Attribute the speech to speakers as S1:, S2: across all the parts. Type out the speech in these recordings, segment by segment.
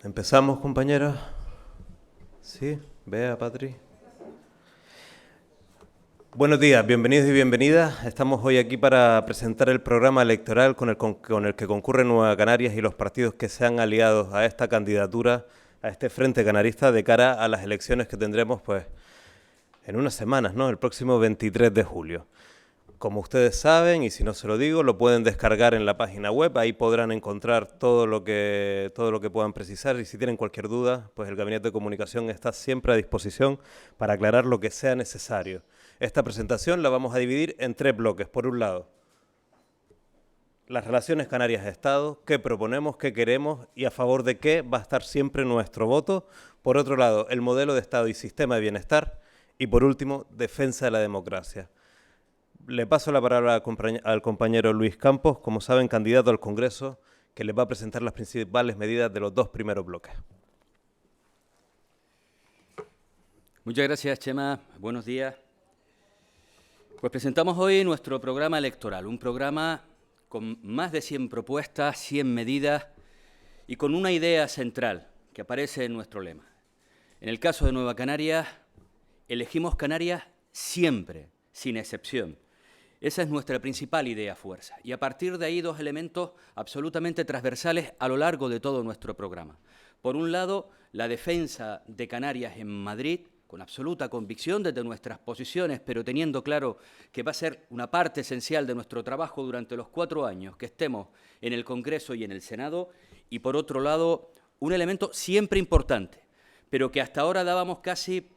S1: Empezamos, compañera. Sí, vea, Patri. Buenos días, bienvenidos y bienvenidas. Estamos hoy aquí para presentar el programa electoral con el que concurre Nueva Canarias y los partidos que se han aliado a esta candidatura, a este Frente Canarista, de cara a las elecciones que tendremos pues en unas semanas, ¿no? El próximo 23 de julio. Como ustedes saben, y si no se lo digo, lo pueden descargar en la página web, ahí podrán encontrar todo lo que puedan precisar, y si tienen cualquier duda, pues el Gabinete de Comunicación está siempre a disposición para aclarar lo que sea necesario. Esta presentación la vamos a dividir en 3 bloques. Por un lado, las relaciones Canarias-Estado, qué proponemos, qué queremos y a favor de qué va a estar siempre nuestro voto. Por otro lado, el modelo de Estado y sistema de bienestar. Y por último, defensa de la democracia. Le paso la palabra al compañero Luis Campos, como saben, candidato al Congreso, que les va a presentar las principales medidas de los 2 primeros bloques.
S2: Muchas gracias, Chema. Buenos días. Pues presentamos hoy nuestro programa electoral, un programa con más de 100 propuestas, 100 medidas y con una idea central que aparece en nuestro lema. En el caso de Nueva Canarias, elegimos Canarias siempre, sin excepción. Esa es nuestra principal idea fuerza. Y a partir de ahí 2 elementos absolutamente transversales a lo largo de todo nuestro programa. Por un lado, la defensa de Canarias en Madrid, con absoluta convicción desde nuestras posiciones, pero teniendo claro que va a ser una parte esencial de nuestro trabajo durante los 4 años que estemos en el Congreso y en el Senado. Y por otro lado, un elemento siempre importante, pero que hasta ahora dábamos casi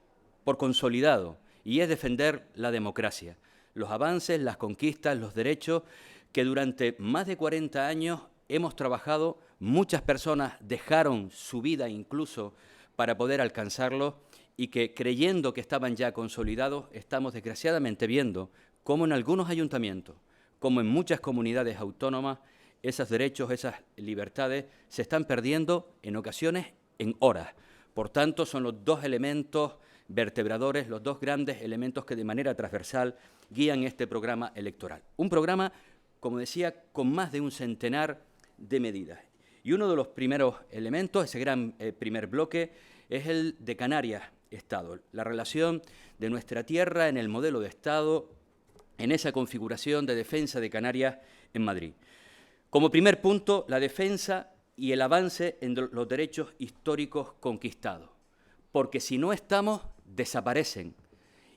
S2: por consolidado, y es defender la democracia. Los avances, las conquistas, los derechos que durante más de 40 años hemos trabajado, muchas personas dejaron su vida incluso para poder alcanzarlos y que creyendo que estaban ya consolidados, estamos desgraciadamente viendo cómo en algunos ayuntamientos, como en muchas comunidades autónomas, esos derechos, esas libertades se están perdiendo en ocasiones en horas. Por tanto, son los 2 elementos vertebradores, los 2 grandes elementos que de manera transversal guían este programa electoral. Un programa, como decía, con más de un centenar de medidas. Y uno de los primeros elementos, ese gran primer bloque, es el de Canarias-Estado, la relación de nuestra tierra en el modelo de Estado, en esa configuración de defensa de Canarias en Madrid. Como primer punto, la defensa y el avance en los derechos históricos conquistados, porque si no estamos, desaparecen.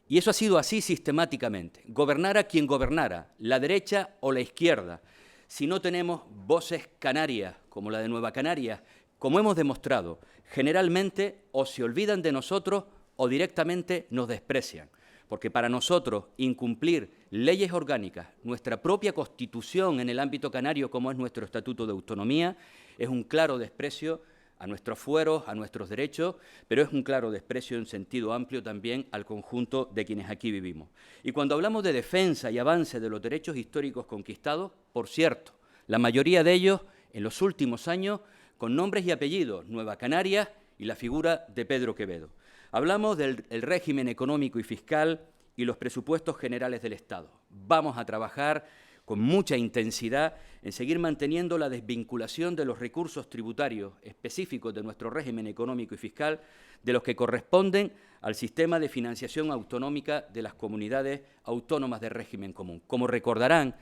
S2: Y eso ha sido así sistemáticamente. Gobernara quien gobernara, la derecha o la izquierda. Si no tenemos voces canarias, como la de Nueva Canarias, como hemos demostrado, generalmente o se olvidan de nosotros o directamente nos desprecian. Porque para nosotros incumplir leyes orgánicas, nuestra propia Constitución en el ámbito canario, como es nuestro Estatuto de Autonomía, es un claro desprecio a nuestros fueros, a nuestros derechos, pero es un claro desprecio en sentido amplio también al conjunto de quienes aquí vivimos. Y cuando hablamos de defensa y avance de los derechos históricos conquistados, por cierto, la mayoría de ellos en los últimos años con nombres y apellidos, Nueva Canarias y la figura de Pedro Quevedo. Hablamos del régimen económico y fiscal y los presupuestos generales del Estado. Vamos a trabajar con mucha intensidad en seguir manteniendo la desvinculación de los recursos tributarios específicos de nuestro régimen económico y fiscal de los que corresponden al sistema de financiación autonómica de las comunidades autónomas de régimen común. Como recordarán,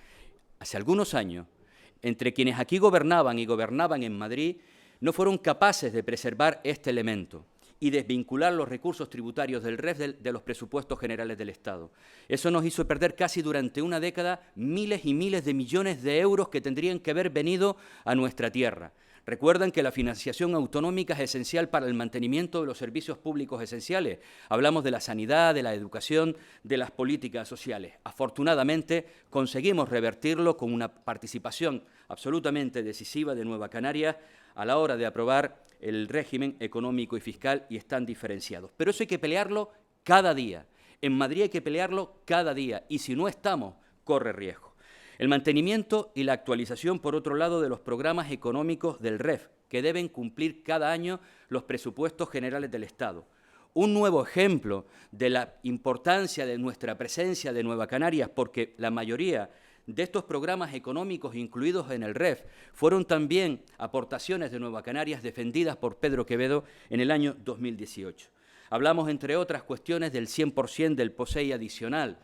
S2: hace algunos años, entre quienes aquí gobernaban y gobernaban en Madrid, no fueron capaces de preservar este elemento y desvincular los recursos tributarios del REF de los presupuestos generales del Estado. Eso nos hizo perder casi durante una década miles y miles de millones de euros que tendrían que haber venido a nuestra tierra. Recuerdan que la financiación autonómica es esencial para el mantenimiento de los servicios públicos esenciales. Hablamos de la sanidad, de la educación, de las políticas sociales. Afortunadamente, conseguimos revertirlo con una participación absolutamente decisiva de Nueva Canarias a la hora de aprobar el régimen económico y fiscal, y están diferenciados. Pero eso hay que pelearlo cada día. En Madrid hay que pelearlo cada día, y si no estamos, corre riesgo. El mantenimiento y la actualización, por otro lado, de los programas económicos del REF, que deben cumplir cada año los presupuestos generales del Estado. Un nuevo ejemplo de la importancia de nuestra presencia de Nueva Canarias, porque la mayoría de estos programas económicos incluidos en el REF fueron también aportaciones de Nueva Canarias defendidas por Pedro Quevedo en el año 2018. Hablamos, entre otras cuestiones, del 100% del POSEI adicional,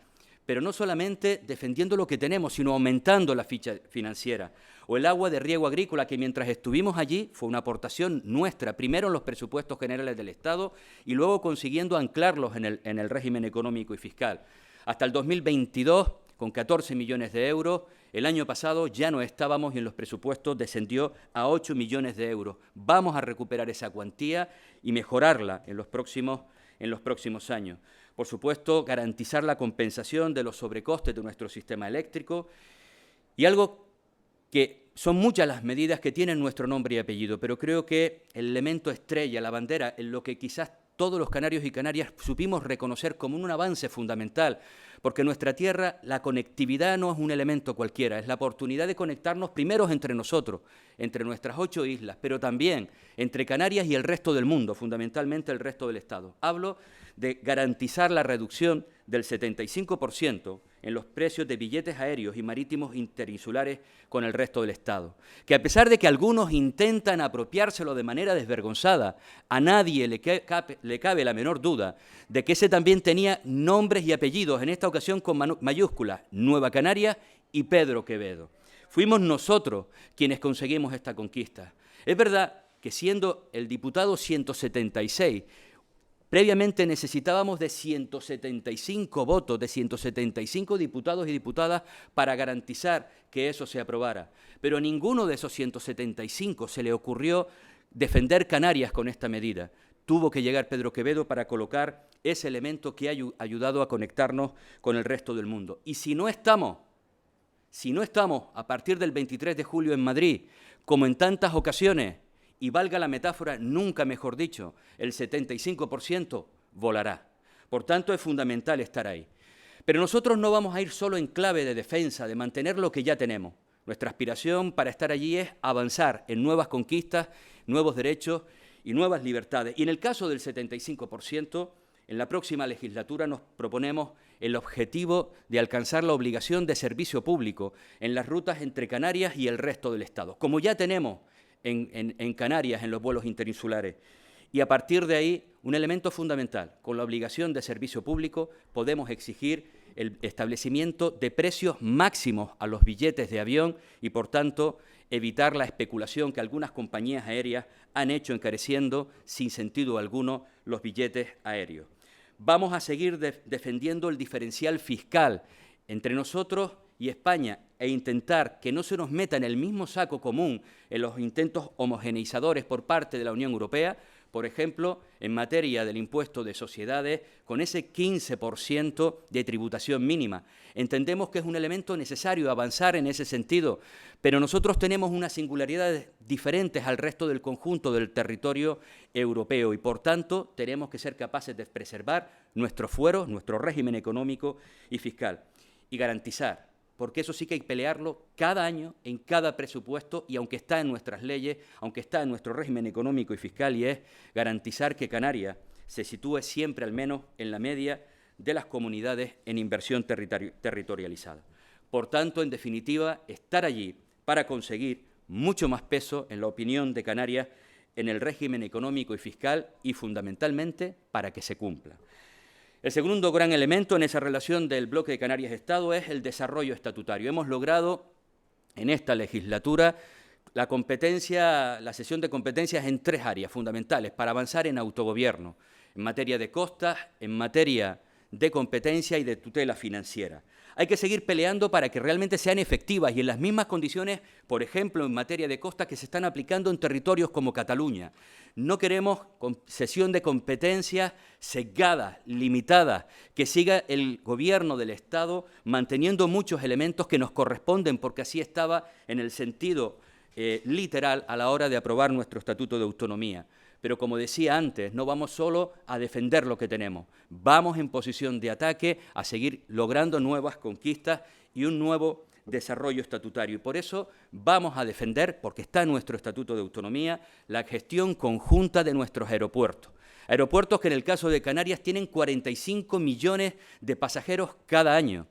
S2: pero no solamente defendiendo lo que tenemos, sino aumentando la ficha financiera. O el agua de riego agrícola, que mientras estuvimos allí fue una aportación nuestra, primero en los presupuestos generales del Estado y luego consiguiendo anclarlos en el régimen económico y fiscal. Hasta el 2022, con 14 millones de euros, el año pasado ya no estábamos y en los presupuestos descendió a 8 millones de euros. Vamos a recuperar esa cuantía y mejorarla en los próximos años. Por supuesto, garantizar la compensación de los sobrecostes de nuestro sistema eléctrico y algo que son muchas las medidas que tienen nuestro nombre y apellido, pero creo que el elemento estrella, la bandera, en lo que quizás todos los canarios y canarias supimos reconocer como un avance fundamental, porque en nuestra tierra la conectividad no es un elemento cualquiera, es la oportunidad de conectarnos primero entre nosotros, entre nuestras 8 islas, pero también entre Canarias y el resto del mundo, fundamentalmente el resto del Estado. Hablo de garantizar la reducción del 75% en los precios de billetes aéreos y marítimos interinsulares con el resto del Estado. Que a pesar de que algunos intentan apropiárselo de manera desvergonzada, a nadie le cabe la menor duda de que ese también tenía nombres y apellidos, en esta ocasión con mayúsculas, Nueva Canarias y Pedro Quevedo. Fuimos nosotros quienes conseguimos esta conquista. Es verdad que siendo el diputado 176, previamente necesitábamos de 175 votos, de 175 diputados y diputadas para garantizar que eso se aprobara. Pero a ninguno de esos 175 se le ocurrió defender Canarias con esta medida. Tuvo que llegar Pedro Quevedo para colocar ese elemento que ha ayudado a conectarnos con el resto del mundo. Y si no estamos a partir del 23 de julio en Madrid, como en tantas ocasiones, y valga la metáfora, nunca mejor dicho, el 75% volará. Por tanto, es fundamental estar ahí. Pero nosotros no vamos a ir solo en clave de defensa, de mantener lo que ya tenemos. Nuestra aspiración para estar allí es avanzar en nuevas conquistas, nuevos derechos y nuevas libertades. Y en el caso del 75%, en la próxima legislatura nos proponemos el objetivo de alcanzar la obligación de servicio público en las rutas entre Canarias y el resto del Estado, como ya tenemos en Canarias, en los vuelos interinsulares. Y a partir de ahí, un elemento fundamental, con la obligación de servicio público, podemos exigir el establecimiento de precios máximos a los billetes de avión y, por tanto, evitar la especulación que algunas compañías aéreas han hecho encareciendo, sin sentido alguno, los billetes aéreos. Vamos a seguir defendiendo el diferencial fiscal entre nosotros y España e intentar que no se nos meta en el mismo saco común en los intentos homogeneizadores por parte de la Unión Europea, por ejemplo, en materia del impuesto de sociedades, con ese 15% de tributación mínima. Entendemos que es un elemento necesario avanzar en ese sentido, pero nosotros tenemos unas singularidades diferentes al resto del conjunto del territorio europeo y, por tanto, tenemos que ser capaces de preservar nuestros fueros, nuestro régimen económico y fiscal y garantizar, porque eso sí que hay que pelearlo cada año, en cada presupuesto, y aunque está en nuestras leyes, aunque está en nuestro régimen económico y fiscal, y es garantizar que Canarias se sitúe siempre al menos en la media de las comunidades en inversión territorializada. Por tanto, en definitiva, estar allí para conseguir mucho más peso en la opinión de Canarias en el régimen económico y fiscal y, fundamentalmente, para que se cumpla. El segundo gran elemento en esa relación del bloque de Canarias-Estado es el desarrollo estatutario. Hemos logrado en esta legislatura la cesión de competencias en 3 áreas fundamentales para avanzar en autogobierno, en materia de costas, en materia de competencia y de tutela financiera. Hay que seguir peleando para que realmente sean efectivas y en las mismas condiciones, por ejemplo, en materia de costas que se están aplicando en territorios como Cataluña. No queremos cesión de competencias sesgadas, limitadas, que siga el gobierno del Estado manteniendo muchos elementos que nos corresponden, porque así estaba en el sentido literal a la hora de aprobar nuestro Estatuto de Autonomía. Pero, como decía antes, no vamos solo a defender lo que tenemos, vamos en posición de ataque a seguir logrando nuevas conquistas y un nuevo desarrollo estatutario. Y por eso vamos a defender, porque está en nuestro Estatuto de Autonomía, la gestión conjunta de nuestros aeropuertos. Aeropuertos que en el caso de Canarias tienen 45 millones de pasajeros cada año.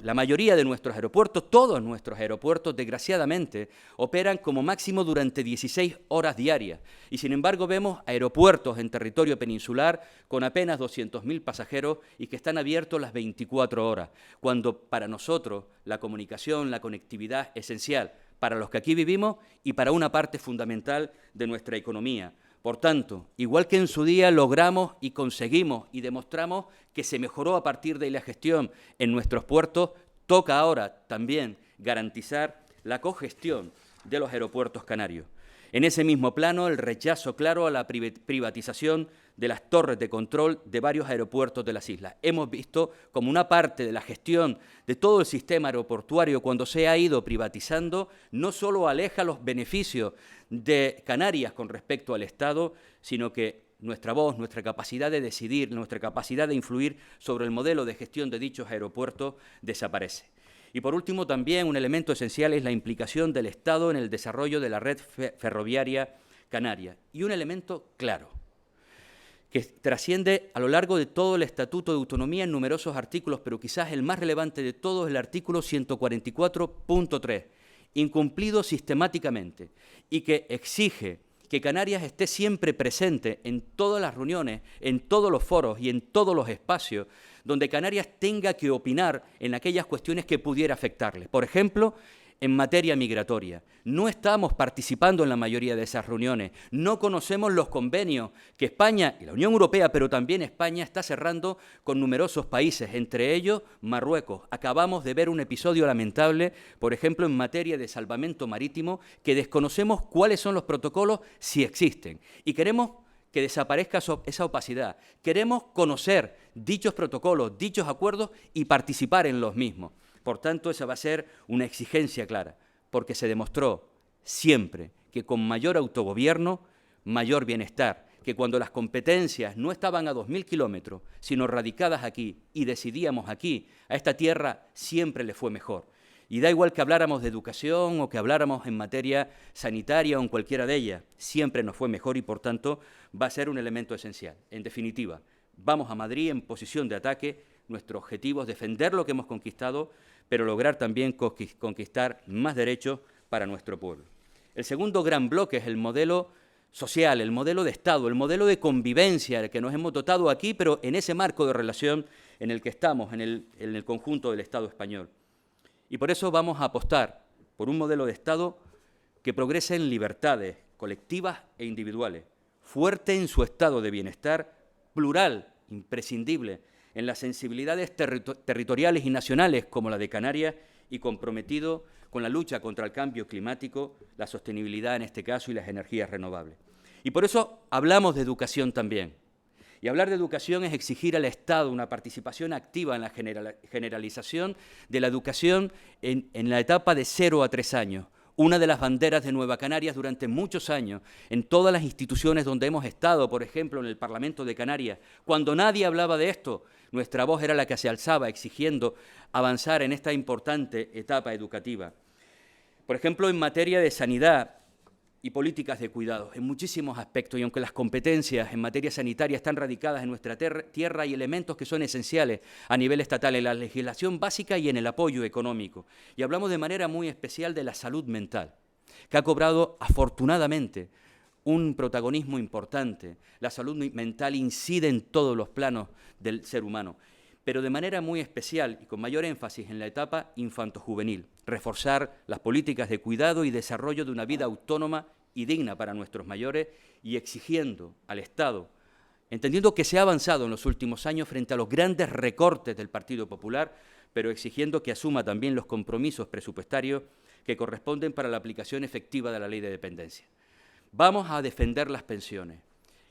S2: La mayoría de nuestros aeropuertos, todos nuestros aeropuertos, desgraciadamente, operan como máximo durante 16 horas diarias. Y, sin embargo, vemos aeropuertos en territorio peninsular con apenas 200.000 pasajeros y que están abiertos las 24 horas, cuando para nosotros la comunicación, la conectividad es esencial para los que aquí vivimos y para una parte fundamental de nuestra economía. Por tanto, igual que en su día logramos y conseguimos y demostramos que se mejoró a partir de la gestión en nuestros puertos, toca ahora también garantizar la cogestión de los aeropuertos canarios. En ese mismo plano, el rechazo claro a la privatización de las torres de control de varios aeropuertos de las islas. Hemos visto como una parte de la gestión de todo el sistema aeroportuario, cuando se ha ido privatizando, no solo aleja los beneficios de Canarias con respecto al Estado, sino que nuestra voz, nuestra capacidad de decidir, nuestra capacidad de influir sobre el modelo de gestión de dichos aeropuertos desaparece. Y por último, también un elemento esencial es la implicación del Estado en el desarrollo de la red ferroviaria canaria. Y un elemento claro, que trasciende a lo largo de todo el Estatuto de Autonomía en numerosos artículos, pero quizás el más relevante de todos es el artículo 144.3, incumplido sistemáticamente, y que exige que Canarias esté siempre presente en todas las reuniones, en todos los foros y en todos los espacios donde Canarias tenga que opinar en aquellas cuestiones que pudiera afectarle. Por ejemplo, en materia migratoria. No estamos participando en la mayoría de esas reuniones, no conocemos los convenios que España y la Unión Europea, pero también España, está cerrando con numerosos países, entre ellos Marruecos. Acabamos de ver un episodio lamentable, por ejemplo, en materia de salvamento marítimo, que desconocemos cuáles son los protocolos, si existen, y queremos que desaparezca esa opacidad. Queremos conocer dichos protocolos, dichos acuerdos y participar en los mismos. Por tanto, esa va a ser una exigencia clara, porque se demostró siempre que con mayor autogobierno, mayor bienestar, que cuando las competencias no estaban a 2.000 kilómetros, sino radicadas aquí y decidíamos aquí, a esta tierra siempre le fue mejor. Y da igual que habláramos de educación o que habláramos en materia sanitaria o en cualquiera de ellas, siempre nos fue mejor y, por tanto, va a ser un elemento esencial. En definitiva, vamos a Madrid en posición de ataque. Nuestro objetivo es defender lo que hemos conquistado, pero lograr también conquistar más derechos para nuestro pueblo. El segundo gran bloque es el modelo social, el modelo de Estado, el modelo de convivencia del que nos hemos dotado aquí, pero en ese marco de relación en el que estamos, en el conjunto del Estado español. Y por eso vamos a apostar por un modelo de Estado que progrese en libertades colectivas e individuales, fuerte en su estado de bienestar, plural, imprescindible, en las sensibilidades territoriales y nacionales como la de Canarias y comprometido con la lucha contra el cambio climático, la sostenibilidad en este caso y las energías renovables. Y por eso hablamos de educación también. Y hablar de educación es exigir al Estado una participación activa en la generalización de la educación en la etapa de 0 a 3 años. Una de las banderas de Nueva Canarias durante muchos años, en todas las instituciones donde hemos estado, por ejemplo, en el Parlamento de Canarias, cuando nadie hablaba de esto, nuestra voz era la que se alzaba exigiendo avanzar en esta importante etapa educativa. Por ejemplo, en materia de sanidad y políticas de cuidados, en muchísimos aspectos, y aunque las competencias en materia sanitaria están radicadas en nuestra tierra, hay elementos que son esenciales a nivel estatal, en la legislación básica y en el apoyo económico. Y hablamos de manera muy especial de la salud mental, que ha cobrado afortunadamente un protagonismo importante. La salud mental incide en todos los planos del ser humano, pero de manera muy especial y con mayor énfasis en la etapa infanto-juvenil, reforzar las políticas de cuidado y desarrollo de una vida autónoma y digna para nuestros mayores y exigiendo al Estado, entendiendo que se ha avanzado en los últimos años frente a los grandes recortes del Partido Popular, pero exigiendo que asuma también los compromisos presupuestarios que corresponden para la aplicación efectiva de la Ley de Dependencia. Vamos a defender las pensiones.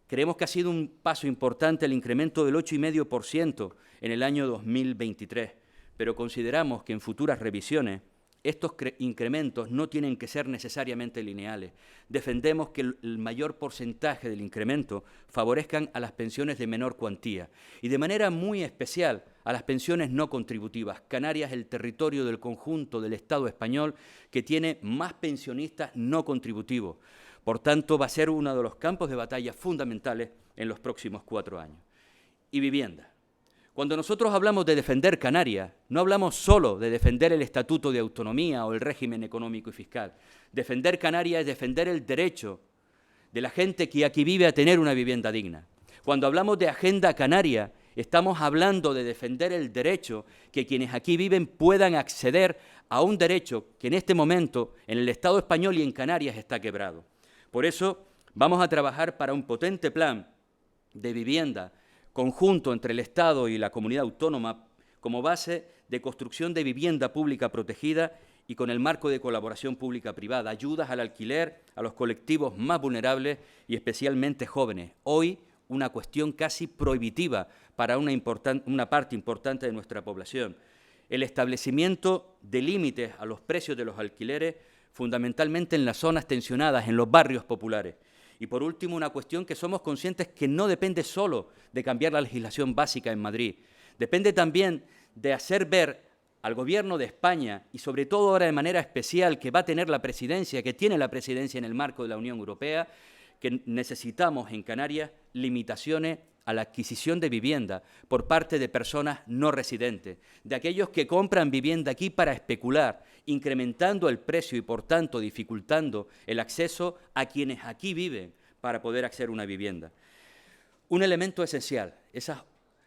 S2: Creemos que ha sido un paso importante el incremento del 8,5% en el año 2023, pero consideramos que en futuras revisiones estos incrementos no tienen que ser necesariamente lineales. Defendemos que el mayor porcentaje del incremento favorezcan a las pensiones de menor cuantía y de manera muy especial a las pensiones no contributivas. Canarias es el territorio del conjunto del Estado español que tiene más pensionistas no contributivos. Por tanto, va a ser uno de los campos de batalla fundamentales en los próximos 4 años. Y vivienda. Cuando nosotros hablamos de defender Canarias, no hablamos solo de defender el Estatuto de Autonomía o el régimen económico y fiscal. Defender Canarias es defender el derecho de la gente que aquí vive a tener una vivienda digna. Cuando hablamos de Agenda Canaria, estamos hablando de defender el derecho que quienes aquí viven puedan acceder a un derecho que en este momento en el Estado español y en Canarias está quebrado. Por eso vamos a trabajar para un potente plan de vivienda conjunto entre el Estado y la comunidad autónoma como base de construcción de vivienda pública protegida y con el marco de colaboración pública-privada, ayudas al alquiler a los colectivos más vulnerables y especialmente jóvenes. Hoy, una cuestión casi prohibitiva para una parte importante de nuestra población. El establecimiento de límites a los precios de los alquileres, fundamentalmente en las zonas tensionadas, en los barrios populares. Y por último, una cuestión que somos conscientes que no depende solo de cambiar la legislación básica en Madrid. Depende también de hacer ver al Gobierno de España, y sobre todo ahora de manera especial que va a tener la presidencia, que tiene la presidencia en el marco de la Unión Europea, que necesitamos en Canarias limitaciones a la adquisición de vivienda por parte de personas no residentes, de aquellos que compran vivienda aquí para especular, incrementando el precio y, por tanto, dificultando el acceso a quienes aquí viven para poder acceder a una vivienda. Un elemento esencial, esa es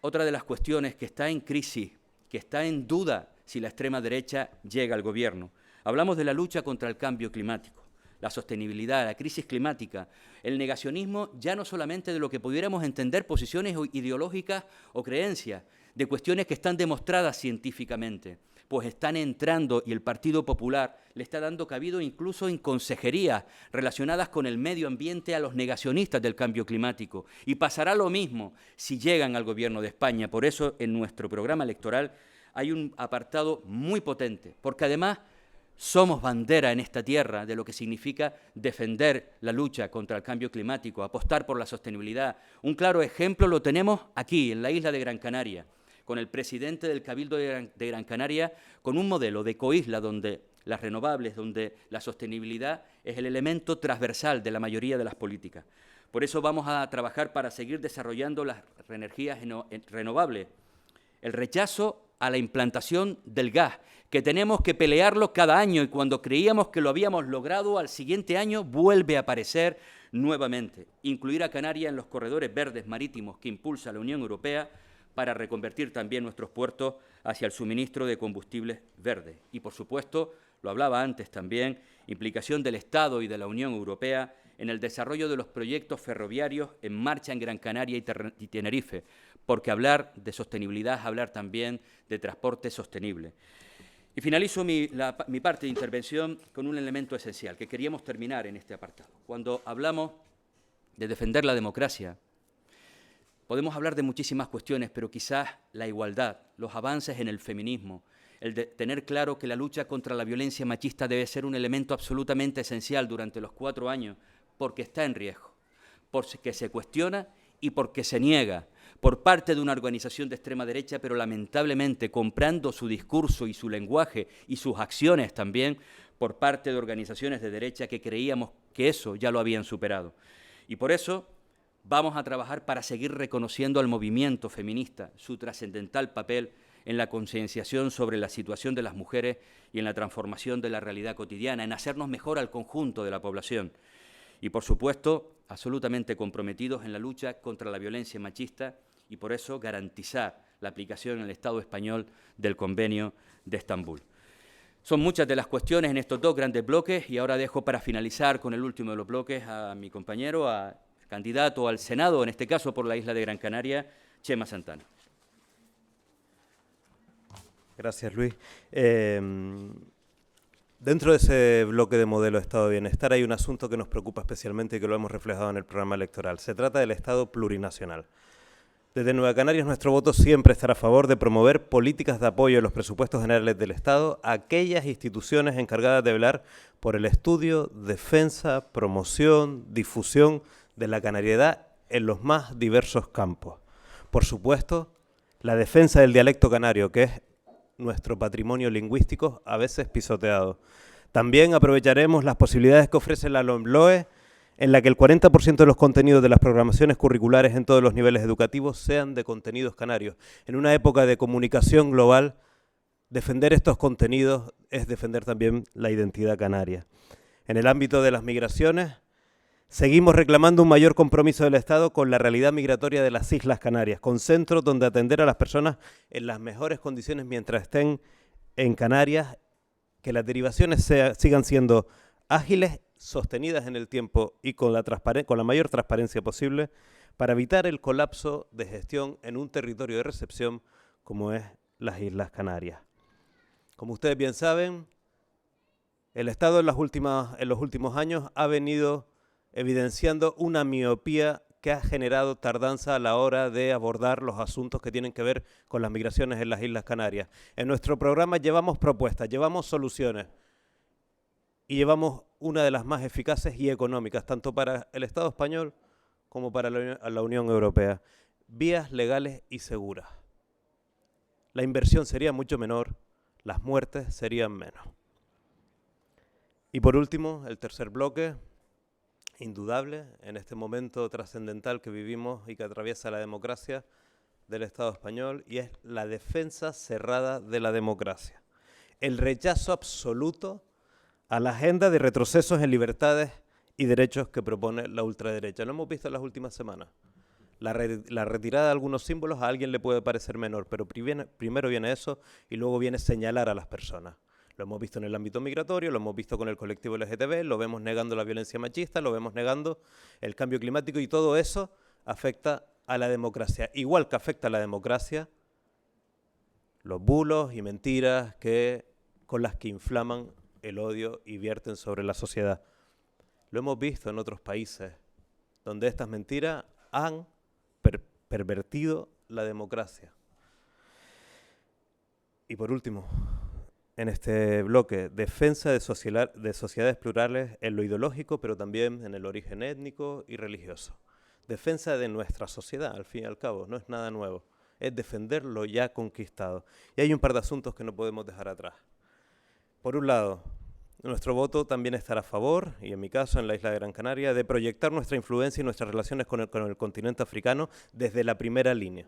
S2: otra de las cuestiones que está en crisis, que está en duda si la extrema derecha llega al gobierno. Hablamos de la lucha contra el cambio climático, la sostenibilidad, la crisis climática, el negacionismo ya no solamente de lo que pudiéramos entender posiciones ideológicas o creencias, de cuestiones que están demostradas científicamente, pues están entrando y el Partido Popular le está dando cabida incluso en consejerías relacionadas con el medio ambiente a los negacionistas del cambio climático. Y pasará lo mismo si llegan al Gobierno de España. Por eso en nuestro programa electoral hay un apartado muy potente, porque además somos bandera en esta tierra de lo que significa defender la lucha contra el cambio climático, apostar por la sostenibilidad. Un claro ejemplo lo tenemos aquí, en la isla de Gran Canaria, con el presidente del Cabildo de Gran Canaria, con un modelo de coisla donde las renovables, donde la sostenibilidad es el elemento transversal de la mayoría de las políticas. Por eso vamos a trabajar para seguir desarrollando las energías renovables. El rechazo a la implantación del gas, que tenemos que pelearlo cada año y cuando creíamos que lo habíamos logrado, al siguiente año vuelve a aparecer nuevamente. Incluir a Canarias en los corredores verdes marítimos que impulsa la Unión Europea para reconvertir también nuestros puertos hacia el suministro de combustibles verdes. Y, por supuesto, lo hablaba antes también, implicación del Estado y de la Unión Europea en el desarrollo de los proyectos ferroviarios en marcha en Gran Canaria y Tenerife, porque hablar de sostenibilidad es hablar también de transporte sostenible. Y finalizo mi parte de intervención con un elemento esencial que queríamos terminar en este apartado. Cuando hablamos de defender la democracia, podemos hablar de muchísimas cuestiones, pero quizás la igualdad, los avances en el feminismo, el de tener claro que la lucha contra la violencia machista debe ser un elemento absolutamente esencial durante los 4 años, porque está en riesgo, porque se cuestiona y porque se niega por parte de una organización de extrema derecha, pero lamentablemente comprando su discurso y su lenguaje y sus acciones también por parte de organizaciones de derecha que creíamos que eso ya lo habían superado. Y por eso vamos a trabajar para seguir reconociendo al movimiento feminista, su trascendental papel en la concienciación sobre la situación de las mujeres y en la transformación de la realidad cotidiana, en hacernos mejor al conjunto de la población. Y, por supuesto, absolutamente comprometidos en la lucha contra la violencia machista y, por eso, garantizar la aplicación en el Estado español del Convenio de Estambul. Son muchas de las cuestiones en estos 2 grandes bloques y ahora dejo para finalizar con el último de los bloques a mi compañero, a candidato al Senado, en este caso por la isla de Gran Canaria, Chema Santana.
S1: Gracias, Luis. Dentro de ese bloque de modelo de Estado de Bienestar hay un asunto que nos preocupa especialmente y que lo hemos reflejado en el programa electoral. Se trata del Estado plurinacional. Desde Nueva Canarias nuestro voto siempre estará a favor de promover políticas de apoyo a los presupuestos generales del Estado a aquellas instituciones encargadas de velar por el estudio, defensa, promoción, difusión de la canariedad en los más diversos campos. Por supuesto, la defensa del dialecto canario, que es nuestro patrimonio lingüístico a veces pisoteado. También aprovecharemos las posibilidades que ofrece la LOMLOE en la que el 40% de los contenidos de las programaciones curriculares en todos los niveles educativos sean de contenidos canarios. En una época de comunicación global, defender estos contenidos es defender también la identidad canaria. En el ámbito de las migraciones, seguimos reclamando un mayor compromiso del Estado con la realidad migratoria de las Islas Canarias, con centros donde atender a las personas en las mejores condiciones mientras estén en Canarias, que las derivaciones sigan siendo ágiles, sostenidas en el tiempo y con la mayor transparencia posible para evitar el colapso de gestión en un territorio de recepción como es las Islas Canarias. Como ustedes bien saben, el Estado en los últimos años ha venido evidenciando una miopía que ha generado tardanza a la hora de abordar los asuntos que tienen que ver con las migraciones en las Islas Canarias. En nuestro programa llevamos propuestas, llevamos soluciones y llevamos una de las más eficaces y económicas, tanto para el Estado español como para la Unión Europea. Vías legales y seguras. La inversión sería mucho menor, las muertes serían menos. Y por último, el tercer bloque, indudable, en este momento trascendental que vivimos y que atraviesa la democracia del Estado español, y es la defensa cerrada de la democracia. El rechazo absoluto a la agenda de retrocesos en libertades y derechos que propone la ultraderecha. Lo hemos visto en las últimas semanas. La retirada de algunos símbolos a alguien le puede parecer menor, pero primero viene eso y luego viene señalar a las personas. Lo hemos visto en el ámbito migratorio, lo hemos visto con el colectivo LGTB, lo vemos negando la violencia machista, lo vemos negando el cambio climático y todo eso afecta a la democracia. Igual que afecta a la democracia los bulos y mentiras con las que inflaman el odio y vierten sobre la sociedad. Lo hemos visto en otros países donde estas mentiras han pervertido la democracia. Y por último, en este bloque, defensa de sociedades plurales en lo ideológico, pero también en el origen étnico y religioso. Defensa de nuestra sociedad, al fin y al cabo, no es nada nuevo, es defender lo ya conquistado. Y hay un par de asuntos que no podemos dejar atrás. Por un lado, nuestro voto también estará a favor, y en mi caso en la isla de Gran Canaria, de proyectar nuestra influencia y nuestras relaciones con el continente africano desde la primera línea.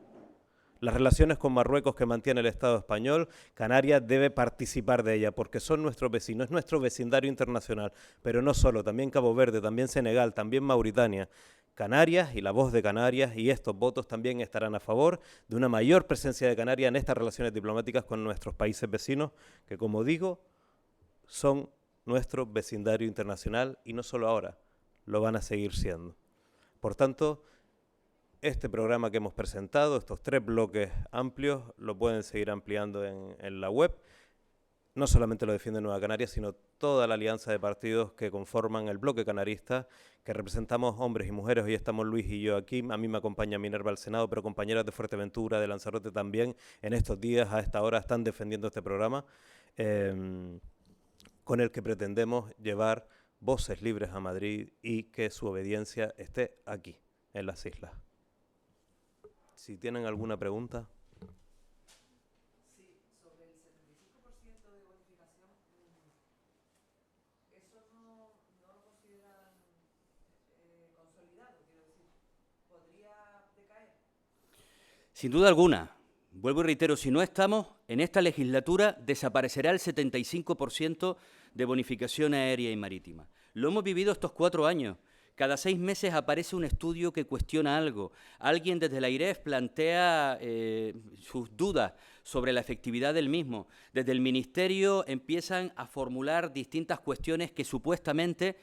S1: Las relaciones con Marruecos que mantiene el Estado español, Canarias debe participar de ella porque son nuestros vecinos, es nuestro vecindario internacional, pero no solo, también Cabo Verde, también Senegal, también Mauritania. Canarias y la voz de Canarias y estos votos también estarán a favor de una mayor presencia de Canarias en estas relaciones diplomáticas con nuestros países vecinos, que como digo, son nuestro vecindario internacional y no solo ahora, lo van a seguir siendo. Por tanto, este programa que hemos presentado, estos 3 bloques amplios, lo pueden seguir ampliando en la web. No solamente lo defiende Nueva Canarias, sino toda la alianza de partidos que conforman el bloque canarista, que representamos hombres y mujeres. Hoy estamos Luis y yo aquí, a mí me acompaña Minerva al Senado, pero compañeras de Fuerteventura, de Lanzarote también, en estos días, a esta hora, están defendiendo este programa, con el que pretendemos llevar voces libres a Madrid y que su obediencia esté aquí, en las islas. Si tienen alguna pregunta.
S3: Sí, sobre el 75% de bonificación, ¿eso no lo consideran consolidado? Quiero decir, ¿podría decaer?
S2: Sin duda alguna. Vuelvo y reitero, si no estamos en esta legislatura, desaparecerá el 75% de bonificación aérea y marítima. Lo hemos vivido estos 4 años. Cada 6 meses aparece un estudio que cuestiona algo. Alguien desde la AIREF plantea sus dudas sobre la efectividad del mismo. Desde el Ministerio empiezan a formular distintas cuestiones que supuestamente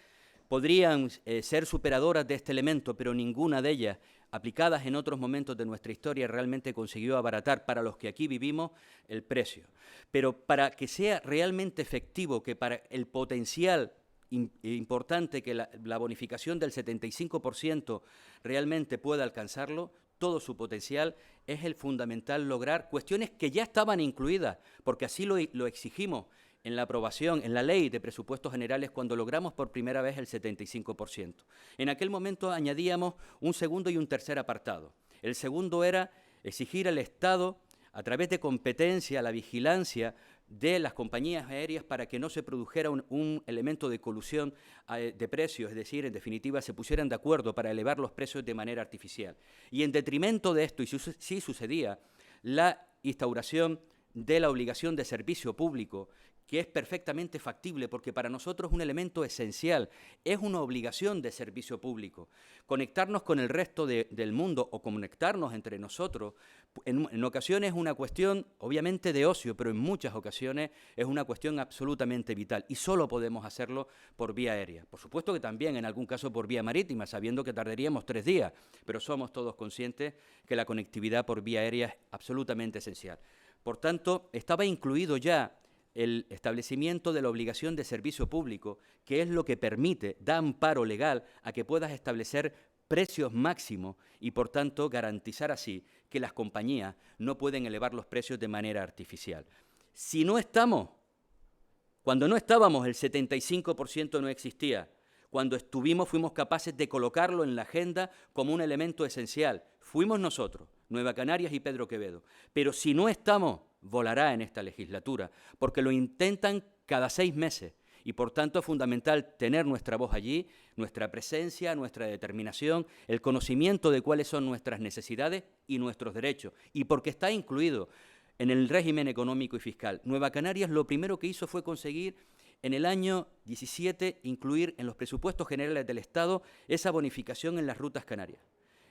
S2: podrían ser superadoras de este elemento, pero ninguna de ellas, aplicadas en otros momentos de nuestra historia, realmente consiguió abaratar para los que aquí vivimos el precio. Pero para que sea realmente efectivo, que para el potencial importante que la bonificación del 75% realmente pueda alcanzarlo, todo su potencial, es el fundamental lograr cuestiones que ya estaban incluidas, porque así lo exigimos en la aprobación, en la Ley de Presupuestos Generales, cuando logramos por primera vez el 75%. En aquel momento añadíamos un segundo y un tercer apartado. El segundo era exigir al Estado, a través de competencia, la vigilancia de las compañías aéreas para que no se produjera un elemento de colusión de precios, es decir, en definitiva, se pusieran de acuerdo para elevar los precios de manera artificial. Y en detrimento de esto, y sí sucedía, la instauración de la obligación de servicio público, que es perfectamente factible, porque para nosotros es un elemento esencial, es una obligación de servicio público. Conectarnos con el resto del mundo o conectarnos entre nosotros, en ocasiones es una cuestión obviamente de ocio, pero en muchas ocasiones es una cuestión absolutamente vital y solo podemos hacerlo por vía aérea. Por supuesto que también en algún caso por vía marítima, sabiendo que tardaríamos 3 días, pero somos todos conscientes que la conectividad por vía aérea es absolutamente esencial. Por tanto, estaba incluido ya el establecimiento de la obligación de servicio público, que es lo que permite, da amparo legal a que puedas establecer precios máximos y, por tanto, garantizar así que las compañías no pueden elevar los precios de manera artificial. Si no estamos, cuando no estábamos, el 75% no existía. Cuando estuvimos, fuimos capaces de colocarlo en la agenda como un elemento esencial. Fuimos nosotros, Nueva Canarias y Pedro Quevedo. Pero si no estamos, volará en esta legislatura, porque lo intentan cada 6 meses. Y por tanto es fundamental tener nuestra voz allí, nuestra presencia, nuestra determinación, el conocimiento de cuáles son nuestras necesidades y nuestros derechos. Y porque está incluido en el régimen económico y fiscal. Nueva Canarias lo primero que hizo fue conseguir en el año 17 incluir en los presupuestos generales del Estado esa bonificación en las rutas canarias.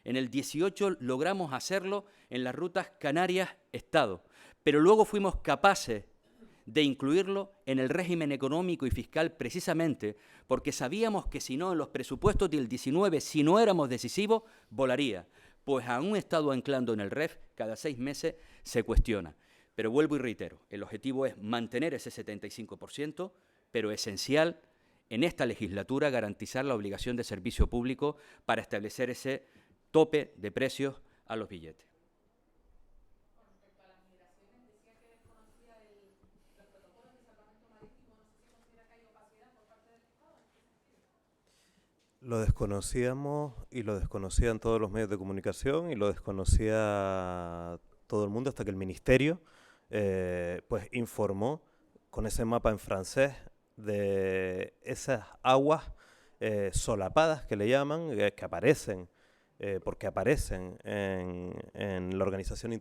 S2: En el 18 logramos hacerlo en las rutas Canarias-Estado, pero luego fuimos capaces de incluirlo en el régimen económico y fiscal precisamente porque sabíamos que si no, en los presupuestos del 19, si no éramos decisivos, volaría. Pues aún estado anclando en el REF, cada 6 meses se cuestiona. Pero vuelvo y reitero, el objetivo es mantener ese 75%, pero esencial en esta legislatura garantizar la obligación de servicio público para establecer ese tope de precios a los billetes.
S3: Con respecto a las migraciones, decía que desconocía los protocolos de salvamento marítimo. No sé si considera que hay opacidad por parte del Estado en este sentido.
S1: Lo desconocíamos y lo desconocían todos los medios de comunicación y lo desconocía todo el mundo hasta que el Ministerio pues informó con ese mapa en francés de esas aguas solapadas que le llaman, que aparecen, porque aparecen en la Organización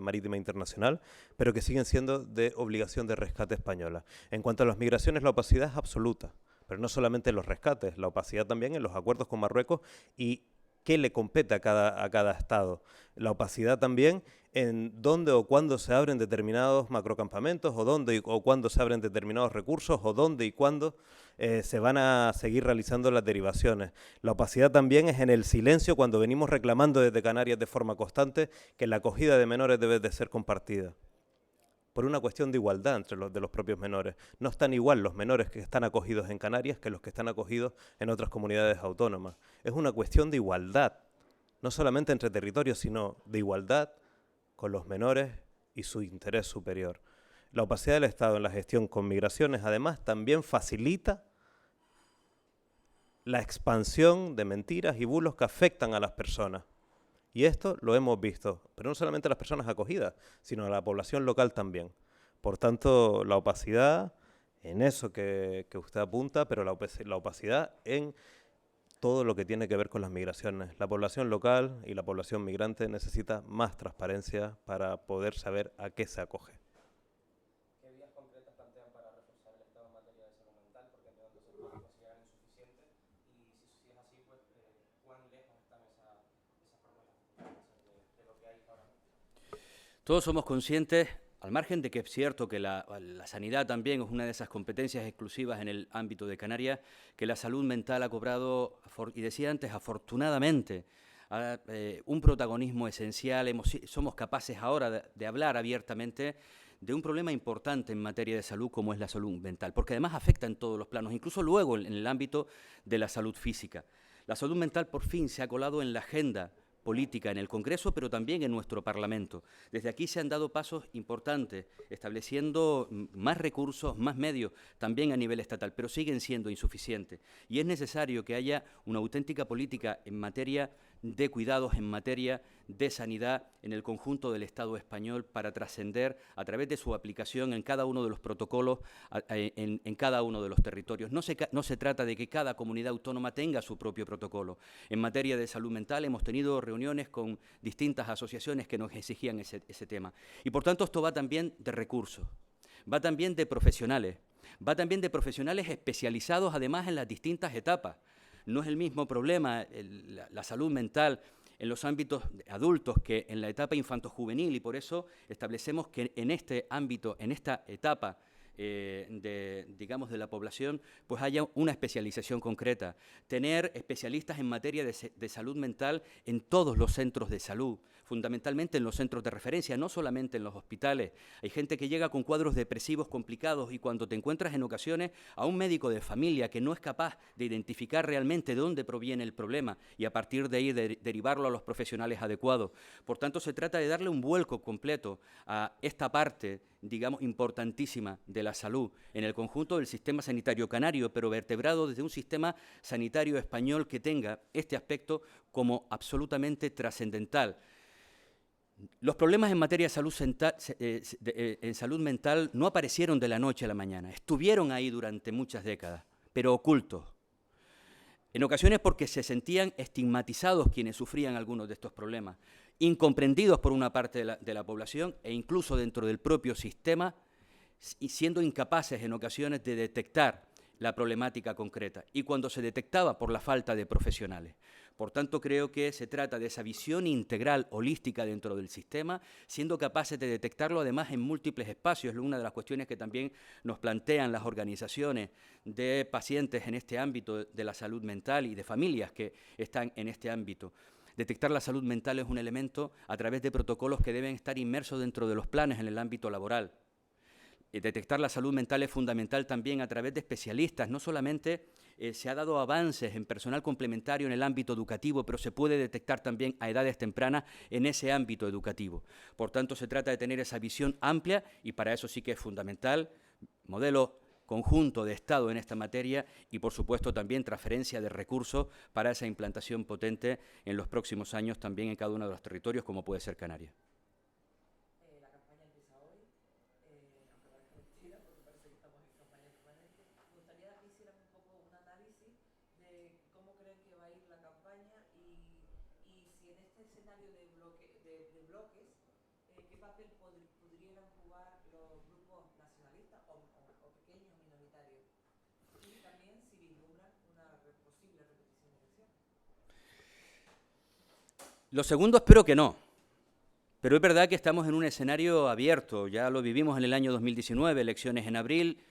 S1: Marítima Internacional, pero que siguen siendo de obligación de rescate española. En cuanto a las migraciones, la opacidad es absoluta, pero no solamente en los rescates, la opacidad también en los acuerdos con Marruecos y qué le compete a cada Estado. La opacidad también en dónde o cuándo se abren determinados macrocampamentos, o dónde o cuándo se abren determinados recursos, o dónde y cuándo se van a seguir realizando las derivaciones. La opacidad también es en el silencio cuando venimos reclamando desde Canarias de forma constante que la acogida de menores debe de ser compartida. Por una cuestión de igualdad entre los propios menores. No están igual los menores que están acogidos en Canarias que los que están acogidos en otras comunidades autónomas. Es una cuestión de igualdad, no solamente entre territorios, sino de igualdad con los menores y su interés superior. La opacidad del Estado en la gestión con migraciones, además, también facilita la expansión de mentiras y bulos que afectan a las personas. Y esto lo hemos visto, pero no solamente a las personas acogidas, sino a la población local también. Por tanto, la opacidad en eso que usted apunta, pero la opacidad en todo lo que tiene que ver con las migraciones. La población local y la población migrante necesita más transparencia para poder saber a qué se acoge.
S4: ¿Qué vías concretas plantean para reforzar el Estado en materia de salud mental? Porque entiendo que los servicios consideran insuficientes y si es así, pues ¿cuán lejos están esas propuestas de lo que hay ahora mismo?
S2: Todos somos conscientes, al margen de que es cierto que la sanidad también es una de esas competencias exclusivas en el ámbito de Canarias, que la salud mental ha cobrado, y decía antes, afortunadamente, un protagonismo esencial. Somos capaces ahora de hablar abiertamente de un problema importante en materia de salud como es la salud mental, porque además afecta en todos los planos, incluso luego en el ámbito de la salud física. La salud mental por fin se ha colado en la agenda política en el Congreso, pero también en nuestro Parlamento. Desde aquí se han dado pasos importantes, estableciendo más recursos, más medios, también a nivel estatal, pero siguen siendo insuficientes. Y es necesario que haya una auténtica política en materia de cuidados en materia de sanidad en el conjunto del Estado español para trascender a través de su aplicación en cada uno de los protocolos, en cada uno de los territorios. No se trata de que cada comunidad autónoma tenga su propio protocolo. En materia de salud mental hemos tenido reuniones con distintas asociaciones que nos exigían ese tema. Y por tanto esto va también de recursos, va también de profesionales, va también de profesionales especializados además en las distintas etapas. No es el mismo problema la salud mental en los ámbitos adultos que en la etapa infanto-juvenil, y por eso establecemos que en este ámbito, en esta etapa digamos, de la población, pues haya una especialización concreta. Tener especialistas en materia de salud mental en todos los centros de salud, fundamentalmente en los centros de referencia, no solamente en los hospitales. Hay gente que llega con cuadros depresivos complicados y cuando te encuentras en ocasiones a un médico de familia que no es capaz de identificar realmente de dónde proviene el problema y a partir de ahí derivarlo a los profesionales adecuados. Por tanto, se trata de darle un vuelco completo a esta parte, digamos, importantísima de la salud en el conjunto del sistema sanitario canario, pero vertebrado desde un sistema sanitario español que tenga este aspecto como absolutamente trascendental. Los problemas en materia de salud mental no aparecieron de la noche a la mañana, estuvieron ahí durante muchas décadas, pero ocultos. En ocasiones porque se sentían estigmatizados quienes sufrían algunos de estos problemas, incomprendidos por una parte de la población e incluso dentro del propio sistema, y siendo incapaces en ocasiones de detectar la problemática concreta, y cuando se detectaba por la falta de profesionales. Por tanto, creo que se trata de esa visión integral, holística dentro del sistema, siendo capaces de detectarlo además en múltiples espacios. Es una de las cuestiones que también nos plantean las organizaciones de pacientes en este ámbito de la salud mental y de familias que están en este ámbito. Detectar la salud mental es un elemento a través de protocolos que deben estar inmersos dentro de los planes en el ámbito laboral. Detectar la salud mental es fundamental también a través de especialistas. No solamente se ha dado avances en personal complementario en el ámbito educativo, pero se puede detectar también a edades tempranas en ese ámbito educativo. Por tanto, se trata de tener esa visión amplia y para eso sí que es fundamental modelo conjunto de Estado en esta materia y, por supuesto, también transferencia de recursos para esa implantación potente en los próximos años también en cada uno de los territorios, como puede ser Canarias.
S3: La campaña empieza hoy, aunque parezca mentira, porque parece que estamos en campaña permanente. Me gustaría que hicieran un poco un análisis de cómo creen que va a ir la campaña y si en este escenario de bloques, qué papel pudieran jugar los grupos nacionalistas o pequeños minoritarios. Y también si vislumbran una posible repetición de elecciones.
S2: Lo segundo espero que no. Pero es verdad que estamos en un escenario abierto, ya lo vivimos en el año 2019, elecciones en abril,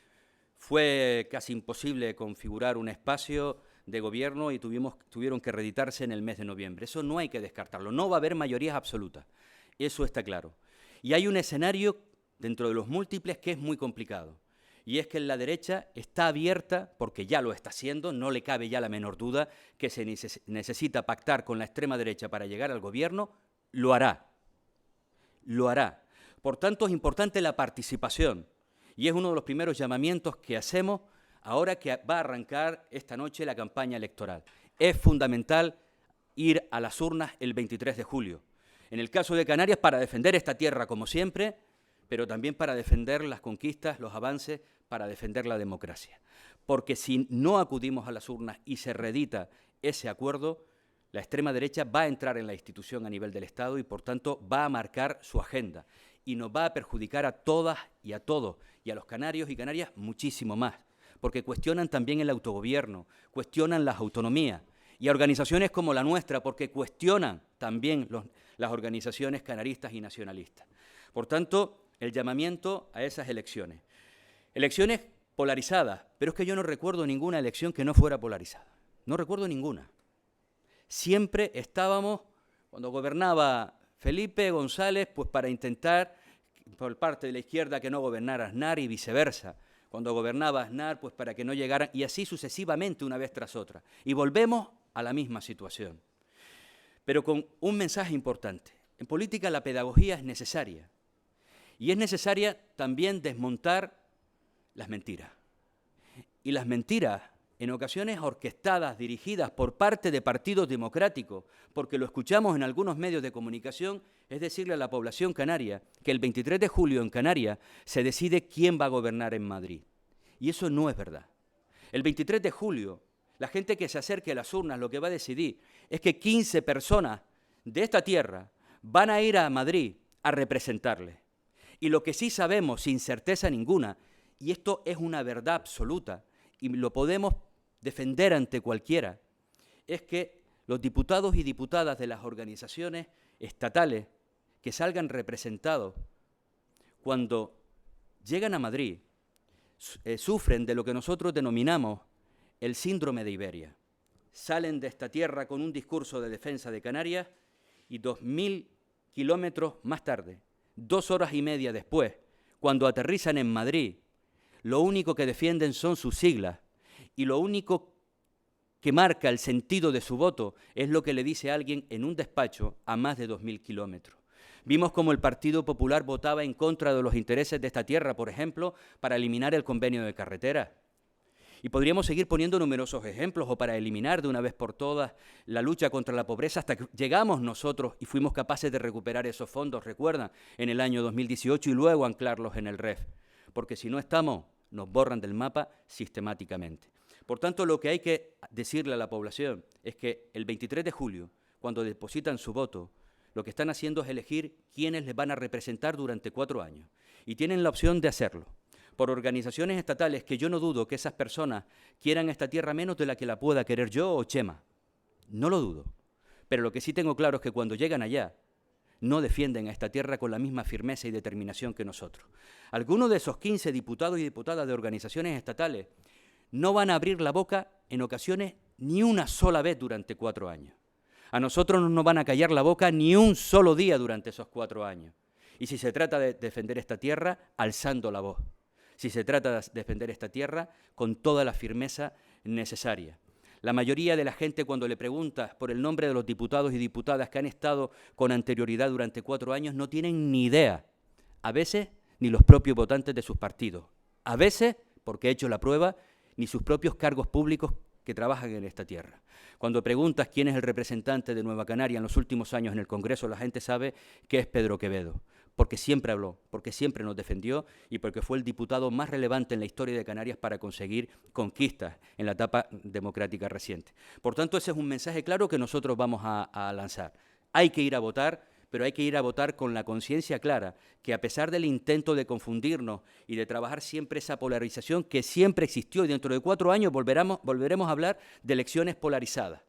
S2: fue casi imposible configurar un espacio de gobierno y tuvieron que reeditarse en el mes de noviembre. Eso no hay que descartarlo, no va a haber mayorías absolutas, eso está claro. Y hay un escenario dentro de los múltiples que es muy complicado, y es que la derecha está abierta, porque ya lo está haciendo, no le cabe ya la menor duda, que se necesita pactar con la extrema derecha para llegar al gobierno, lo hará. Lo hará. Por tanto, es importante la participación y es uno de los primeros llamamientos que hacemos ahora que va a arrancar esta noche la campaña electoral. Es fundamental ir a las urnas el 23 de julio. En el caso de Canarias, para defender esta tierra como siempre, pero también para defender las conquistas, los avances, para defender la democracia. Porque si no acudimos a las urnas y se reedita ese acuerdo, la extrema derecha va a entrar en la institución a nivel del Estado y, por tanto, va a marcar su agenda y nos va a perjudicar a todas y a todos, y a los canarios y canarias muchísimo más, porque cuestionan también el autogobierno, cuestionan las autonomías, y a organizaciones como la nuestra, porque cuestionan también las organizaciones canaristas y nacionalistas. Por tanto, el llamamiento a esas elecciones. Elecciones polarizadas, pero es que yo no recuerdo ninguna elección que no fuera polarizada. No recuerdo ninguna. Siempre estábamos, cuando gobernaba Felipe González, pues para intentar, por parte de la izquierda, que no gobernara Aznar y viceversa. Cuando gobernaba Aznar, pues para que no llegaran, y así sucesivamente una vez tras otra. Y volvemos a la misma situación. Pero con un mensaje importante. En política la pedagogía es necesaria. Y es necesaria también desmontar las mentiras. Y las mentiras en ocasiones orquestadas, dirigidas por parte de partidos democráticos, porque lo escuchamos en algunos medios de comunicación, es decirle a la población canaria que el 23 de julio en Canarias se decide quién va a gobernar en Madrid. Y eso no es verdad. El 23 de julio, la gente que se acerque a las urnas lo que va a decidir es que 15 personas de esta tierra van a ir a Madrid a representarles. Y lo que sí sabemos, sin certeza ninguna, y esto es una verdad absoluta, y lo podemos defender ante cualquiera, es que los diputados y diputadas de las organizaciones estatales que salgan representados, cuando llegan a Madrid, sufren de lo que nosotros denominamos el síndrome de Iberia. Salen de esta tierra con un discurso de defensa de Canarias y 2000 kilómetros más tarde, 2 horas y media después, cuando aterrizan en Madrid, lo único que defienden son sus siglas y lo único que marca el sentido de su voto es lo que le dice alguien en un despacho a más de 2000 kilómetros. Vimos cómo el Partido Popular votaba en contra de los intereses de esta tierra, por ejemplo, para eliminar el convenio de carretera. Y podríamos seguir poniendo numerosos ejemplos, o para eliminar de una vez por todas la lucha contra la pobreza, hasta que llegamos nosotros y fuimos capaces de recuperar esos fondos, recuerdan, en el año 2018 y luego anclarlos en el REF. Porque si no estamos, nos borran del mapa sistemáticamente. Por tanto, lo que hay que decirle a la población es que el 23 de julio, cuando depositan su voto, lo que están haciendo es elegir quiénes les van a representar durante 4 años. Y tienen la opción de hacerlo por organizaciones estatales que yo no dudo que esas personas quieran esta tierra menos de la que la pueda querer yo o Chema. No lo dudo. Pero lo que sí tengo claro es que cuando llegan allá, no defienden a esta tierra con la misma firmeza y determinación que nosotros. Algunos de esos 15 diputados y diputadas de organizaciones estatales no van a abrir la boca en ocasiones ni una sola vez durante 4 años. A nosotros no nos van a callar la boca ni un solo día durante esos 4 años. Y si se trata de defender esta tierra, alzando la voz. Si se trata de defender esta tierra, con toda la firmeza necesaria. La mayoría de la gente, cuando le preguntas por el nombre de los diputados y diputadas que han estado con anterioridad durante 4 años, no tienen ni idea. A veces, ni los propios votantes de sus partidos. A veces, porque he hecho la prueba, ni sus propios cargos públicos que trabajan en esta tierra. Cuando preguntas quién es el representante de Nueva Canaria en los últimos años en el Congreso, la gente sabe que es Pedro Quevedo, porque siempre habló, porque siempre nos defendió y porque fue el diputado más relevante en la historia de Canarias para conseguir conquistas en la etapa democrática reciente. Por tanto, ese es un mensaje claro que nosotros vamos a lanzar. Hay que ir a votar, pero hay que ir a votar con la conciencia clara que a pesar del intento de confundirnos y de trabajar siempre esa polarización que siempre existió, y dentro de 4 años volveremos a hablar de elecciones polarizadas,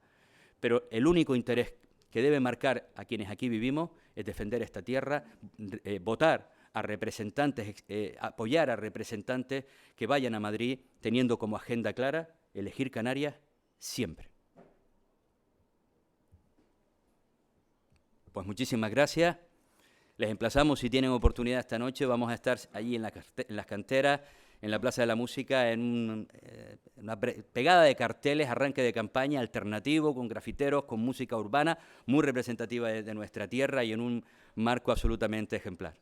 S2: pero el único interés que debe marcar a quienes aquí vivimos es defender esta tierra, votar a representantes, apoyar a representantes que vayan a Madrid teniendo como agenda clara elegir Canarias siempre. Pues muchísimas gracias. Les emplazamos, si tienen oportunidad esta noche, vamos a estar allí en las canteras, en la Plaza de la Música, en una pegada de carteles, arranque de campaña alternativo, con grafiteros, con música urbana, muy representativa de nuestra tierra y en un marco absolutamente ejemplar.